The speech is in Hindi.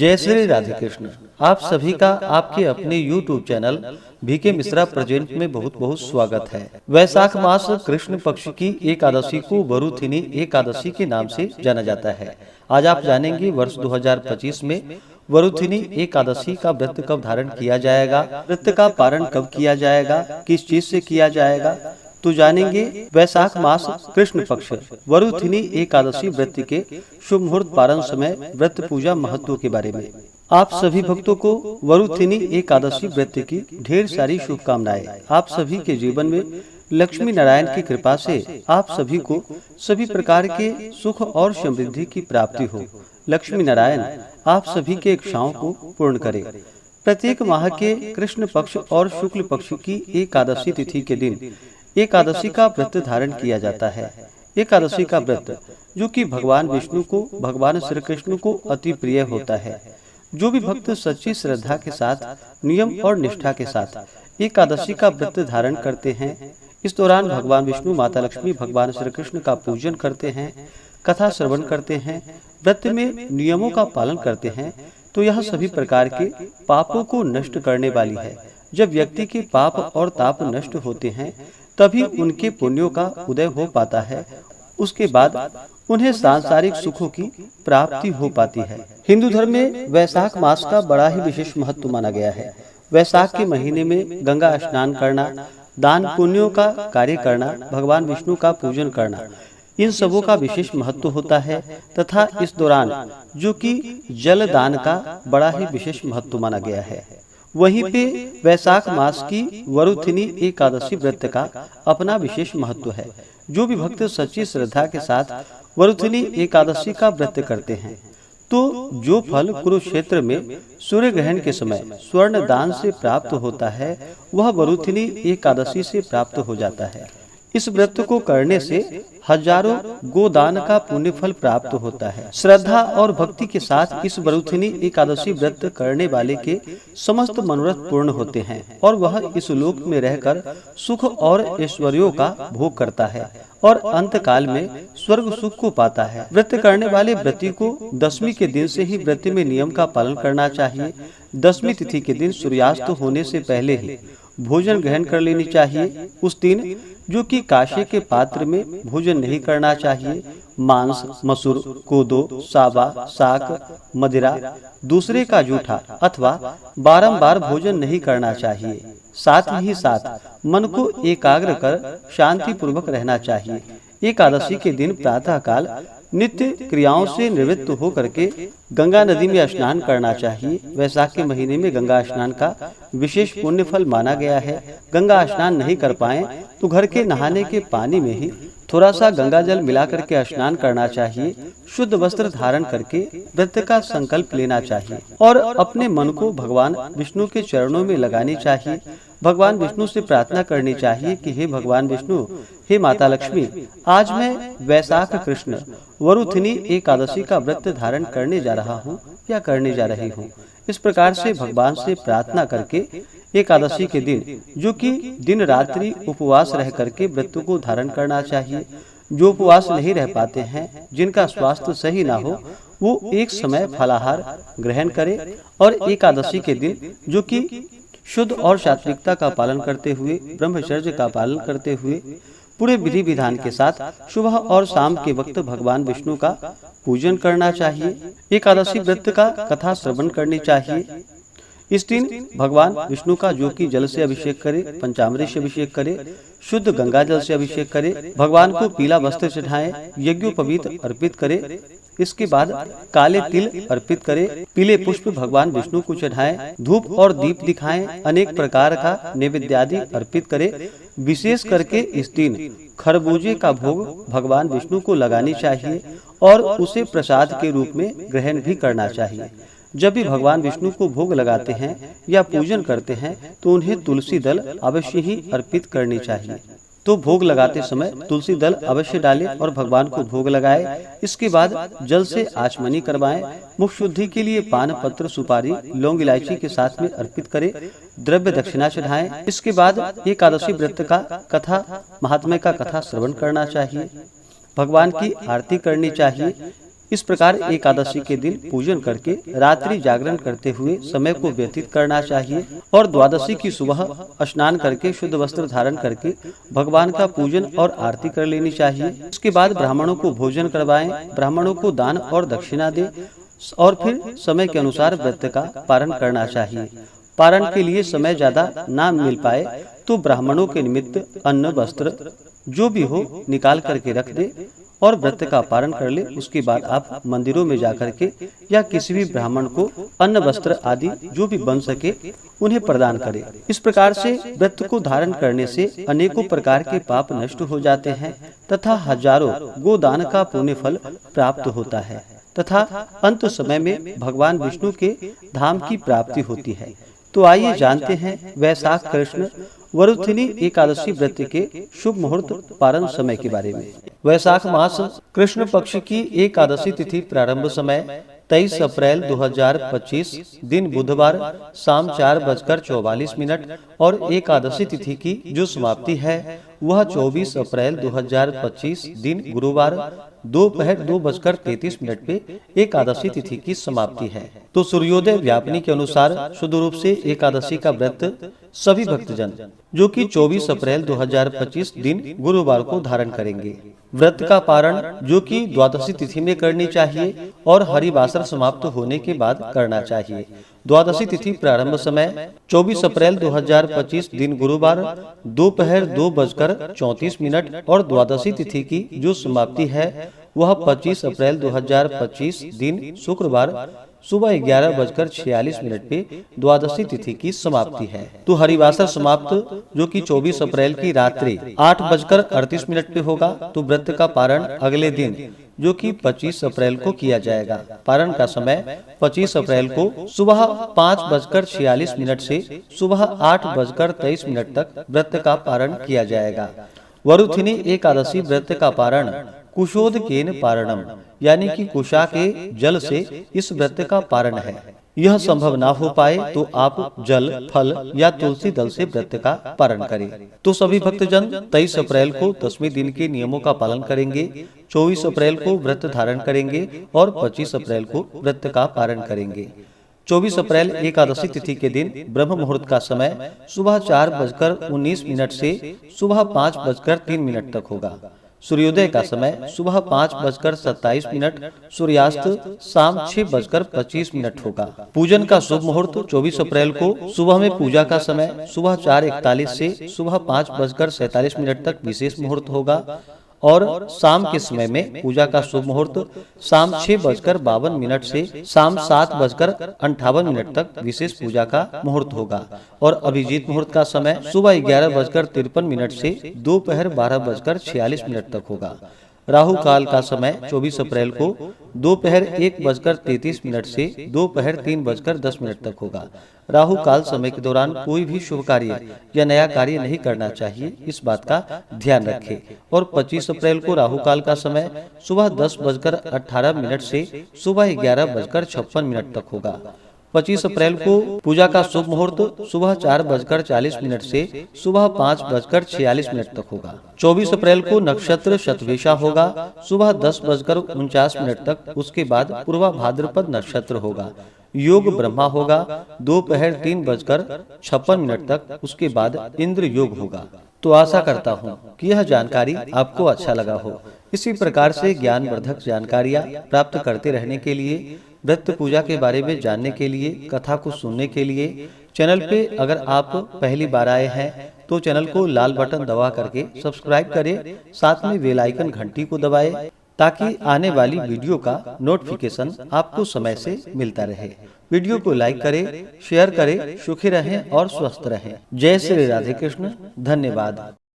जय श्री राधे कृष्ण। आप सभी का आपके अपने YouTube channel BK Mishra present में बहुत बहुत स्वागत है। वैशाख मास कृष्ण पक्ष की एकादशी को वरुथिनी एकादशी के नाम से जाना जाता है। आज आप जानेंगे वर्ष 2025 में वरुथिनी एकादशी का व्रत कब धारण किया जाएगा, व्रत का पारण कब किया जाएगा, किस चीज से किया जाएगा। तो जानेंगे वैशाख मास कृष्ण पक्ष वरुथिनी एकादशी व्रत के शुभ मुहूर्त पारण समय व्रत पूजा महत्व के बारे में। आप सभी भक्तों को वरुथिनी एकादशी व्रत की ढेर सारी शुभकामनाएं। आप सभी के जीवन में लक्ष्मी नारायण की कृपा से आप सभी को सभी प्रकार के सुख और समृद्धि की प्राप्ति हो। लक्ष्मी नारायण आप सभी के इच्छाओं को पूर्ण करे। प्रत्येक माह के कृष्ण पक्ष और शुक्ल पक्ष की एकादशी तिथि के दिन एकादशी का व्रत धारण किया जाता है। एकादशी का व्रत जो कि भगवान विष्णु को, भगवान श्री कृष्ण को अति प्रिय होता है। जो भी भक्त सच्ची श्रद्धा के साथ, नियम और निष्ठा के साथ एकादशी का व्रत धारण करते हैं, इस दौरान भगवान विष्णु, माता लक्ष्मी, भगवान श्री कृष्ण का पूजन करते हैं, कथा श्रवण करते हैं, व्रत में नियमों का पालन करते हैं, तो यह सभी प्रकार के पापों को नष्ट करने वाली है। जब व्यक्ति के पाप और ताप नष्ट होते हैं तभी उनके पुण्यों का उदय हो पाता है। उसके बाद उन्हें सांसारिक सुखों की प्राप्ति हो पाती है। हिंदू धर्म में वैशाख मास का बड़ा ही विशेष महत्व माना गया है। वैशाख के महीने में गंगा स्नान करना, दान पुण्यों का कार्य करना, भगवान विष्णु का पूजन करना, इन सबों का विशेष महत्व होता है। तथा इस दौरान जो कि जल दान का बड़ा ही विशेष महत्व माना गया है। वहीं पे वैशाख मास की वरुथिनी एकादशी व्रत का अपना विशेष महत्व है। जो भी भक्त सच्ची श्रद्धा के साथ वरुथिनी एकादशी का व्रत करते हैं तो जो फल कुरुक्षेत्र में सूर्य ग्रहण के समय स्वर्ण दान से प्राप्त होता है वह वरुथिनी एकादशी से प्राप्त हो जाता है। इस व्रत को करने से हजारों गोदान का पुण्य फल प्राप्त होता है। श्रद्धा और भक्ति के साथ इस वरुथिनी एकादशी व्रत करने वाले के समस्त मनोरथ पूर्ण होते हैं और वह इस लोक में रहकर सुख और ऐश्वर्यों का भोग करता है और अंत काल में स्वर्ग सुख को पाता है। व्रत करने वाले व्रती को दशमी के दिन से ही व्रत में नियम का पालन करना चाहिए। दशमी तिथि के दिन सूर्यास्त होने से पहले ही भोजन ग्रहण कर लेनी चाहिए। उस दिन जो कि काशी के पात्र में भोजन नहीं करना चाहिए। मांस, मसूर, कोदो, साबा, साग, मदिरा, दूसरे का जूठा अथवा बारंबार भोजन नहीं करना चाहिए। साथ ही साथ मन को एकाग्र कर शांति पूर्वक रहना चाहिए। एकादशी के दिन प्रातः काल नित्य क्रियाओं से निवृत्त होकर के गंगा नदी में स्नान करना चाहिए। वैशाख के महीने में गंगा स्नान का विशेष पुण्य फल माना गया है। गंगा स्नान नहीं कर पाए तो घर के नहाने के पानी में ही थोड़ा सा गंगा जल मिला करके स्नान करना चाहिए। शुद्ध वस्त्र धारण करके व्रत का संकल्प लेना चाहिए और अपने मन को भगवान विष्णु के चरणों में लगानी चाहिए। भगवान विष्णु से प्रार्थना करनी चाहिए कि हे भगवान विष्णु, हे माता लक्ष्मी, आज मैं वैशाख कृष्ण वरुथिनी एकादशी का व्रत धारण करने जा रहा हूँ या करने जा रही हूँ। इस प्रकार से भगवान से प्रार्थना करके एकादशी के दिन जो कि दिन रात्रि उपवास रह करके व्रत को धारण करना चाहिए। जो उपवास नहीं रह पाते हैं, जिनका स्वास्थ्य सही ना हो, वो एक समय फलाहार ग्रहण करे और एकादशी के दिन जो कि शुद्ध और सात्विकता का पालन करते हुए, ब्रह्मचर्य का पालन करते हुए पूरे विधि विधान के साथ सुबह और शाम के वक्त भगवान विष्णु का पूजन करना चाहिए। एकादशी व्रत का कथा श्रवण करनी चाहिए। इस दिन भगवान विष्णु का जो कि जल से अभिषेक करे, पंचामृत से अभिषेक करे, शुद्ध गंगा जल से अभिषेक करे, भगवान को पीला वस्त्र चढ़ाएं, यज्ञोपवीत अर्पित करे। इसके बाद काले तिल अर्पित करे, पीले पुष्प भगवान विष्णु को चढ़ाएं, धूप और दीप दिखाएं, अनेक प्रकार का नैवेद्यादि अर्पित करे। विशेष करके इस दिन खरबूजे का भोग भगवान विष्णु को लगानी चाहिए और उसे प्रसाद के रूप में ग्रहण भी करना चाहिए। जब भी भगवान विष्णु को भोग लगाते हैं या पूजन करते हैं तो उन्हें तुलसी दल अवश्य ही अर्पित करनी चाहिए। तो भोग लगाते समय तुलसी दल अवश्य डालें और भगवान को भोग लगाए। इसके बाद जल से आचमनी करवाएं। मुख शुद्धि के लिए पान, पत्र, सुपारी, लौंग, इलायची के साथ में अर्पित करें। द्रव्य दक्षिणा चढ़ाएं। इसके बाद एकादशी व्रत का कथा, महात्म्य का कथा श्रवण करना चाहिए। भगवान की आरती करनी चाहिए। इस प्रकार एकादशी के दिन पूजन करके रात्रि जागरण करते हुए समय को व्यतीत करना चाहिए और द्वादशी की सुबह स्नान करके शुद्ध वस्त्र धारण करके भगवान का पूजन और आरती कर लेनी चाहिए। इसके बाद ब्राह्मणों को भोजन करवाएं, ब्राह्मणों को दान और दक्षिणा दे और फिर समय के अनुसार व्रत का पारण करना चाहिए। पारण के लिए समय ज्यादा ना मिल पाए तो ब्राह्मणों के निमित्त अन्न वस्त्र जो भी हो निकाल करके रख दे और व्रत का पारण कर ले। उसके बाद आप मंदिरों में जाकर के या किसी भी ब्राह्मण को अन्न वस्त्र आदि जो भी बन सके उन्हें प्रदान करें। इस प्रकार से व्रत को धारण करने से अनेकों प्रकार के पाप नष्ट हो जाते हैं तथा हजारों गोदान का पुण्य फल प्राप्त होता है तथा अंत समय में भगवान विष्णु के धाम की प्राप्ति होती है। तो आइए जानते हैं वैशाख कृष्ण वरुथिनी एकादशी व्रत के शुभ मुहूर्त पारण समय के बारे में। वैशाख मास कृष्ण पक्ष की एकादशी तिथि प्रारंभ समय 23 अप्रैल 2025 दिन बुधवार शाम 4:44 और एकादशी तिथि की जो समाप्ति है वह 24 अप्रैल 2025 दिन गुरुवार दोपहर 2:33 पे एकादशी तिथि की समाप्ति है। तो सूर्योदय व्यापनी के अनुसार शुद्ध रूप से एकादशी का व्रत सभी भक्तजन जो कि 24 अप्रैल 2025 दिन गुरुवार को धारण करेंगे। व्रत का पारण जो कि द्वादशी तिथि में करनी चाहिए और हरिवासर समाप्त होने के बाद करना चाहिए। द्वादशी तिथि प्रारंभ समय 24 अप्रैल 2025 दिन गुरुवार दोपहर 2:34 और द्वादशी तिथि की जो समाप्ति है वह 25 अप्रैल 2025 दिन शुक्रवार सुबह 11:46 पे द्वादशी तिथि की समाप्ति है। तो हरिवासर समाप्त जो कि 24 अप्रैल की रात्रि 8:38 पे होगा। तो व्रत का पारण अगले दिन जो कि 25 अप्रैल को किया जाएगा। पारण का समय 25 अप्रैल को सुबह 5:46 से सुबह 8:23 तक व्रत का पारण किया जाएगा। वरुथिनी एकादशी व्रत का पारण कुशोदकेन पारणम यानी कि कुशा के जल से इस व्रत का पारण है। यह संभव ना हो पाए तो आप जल फल या तुलसी दल से व्रत का पारण करें। तो सभी भक्तजन 23 अप्रैल को 10वें दिन के नियमों का पालन करेंगे, 24 अप्रैल को व्रत धारण करेंगे और 25 अप्रैल को व्रत का पारण करेंगे। 24 अप्रैल एकादशी तिथि के दिन ब्रह्म मुहूर्त का समय सुबह 4:19 से सुबह 5:03 तक होगा। सूर्योदय का समय सुबह 5:27, सूर्यास्त शाम 6:25 होगा। पूजन का शुभ मुहूर्त 24 अप्रैल को सुबह में पूजा का समय सुबह 4:41 से सुबह 5:47 तक विशेष मुहूर्त होगा और शाम के समय में पूजा का शुभ मुहूर्त शाम 6:52 से शाम 7:58 तक विशेष पूजा का मुहूर्त होगा और अभिजीत मुहूर्त का समय सुबह 11:53 से दोपहर 12:46 तक होगा। राहु काल का समय 24 अप्रैल को दोपहर 1:33 से दोपहर 3:10 तक होगा। राहु काल समय के दौरान कोई भी शुभ कार्य या नया कार्य नहीं करना चाहिए, इस बात का ध्यान रखें। और 25 अप्रैल को राहु काल का समय सुबह 10:18 से सुबह 11:56 तक होगा। 25 अप्रैल को पूजा का शुभ मुहूर्त सुबह 4:40 से सुबह 5:46 तक होगा। 24 अप्रैल को नक्षत्र शतभिषा होगा सुबह 10:49 तक। उसके बाद पूर्वा भाद्रपद नक्षत्र होगा। योग ब्रह्मा होगा दोपहर 3:56 तक। उसके बाद इंद्र योग होगा। तो आशा करता हूँ कि यह जानकारी आपको अच्छा लगा हो। इसी प्रकार से ज्ञानवर्धक जानकारियाँ प्राप्त करते रहने के लिए, व्रत पूजा के बारे में जानने के लिए, कथा को सुनने के लिए चैनल पे अगर आप पहली बार आए हैं तो चैनल को लाल बटन दबा करके सब्सक्राइब करें, साथ में बेल आइकन घंटी को दबाएं ताकि आने वाली वीडियो का नोटिफिकेशन आपको समय से मिलता रहे। वीडियो को लाइक करें, शेयर करें। सुखी रहें और स्वस्थ रहें। जय श्री राधे कृष्ण। धन्यवाद।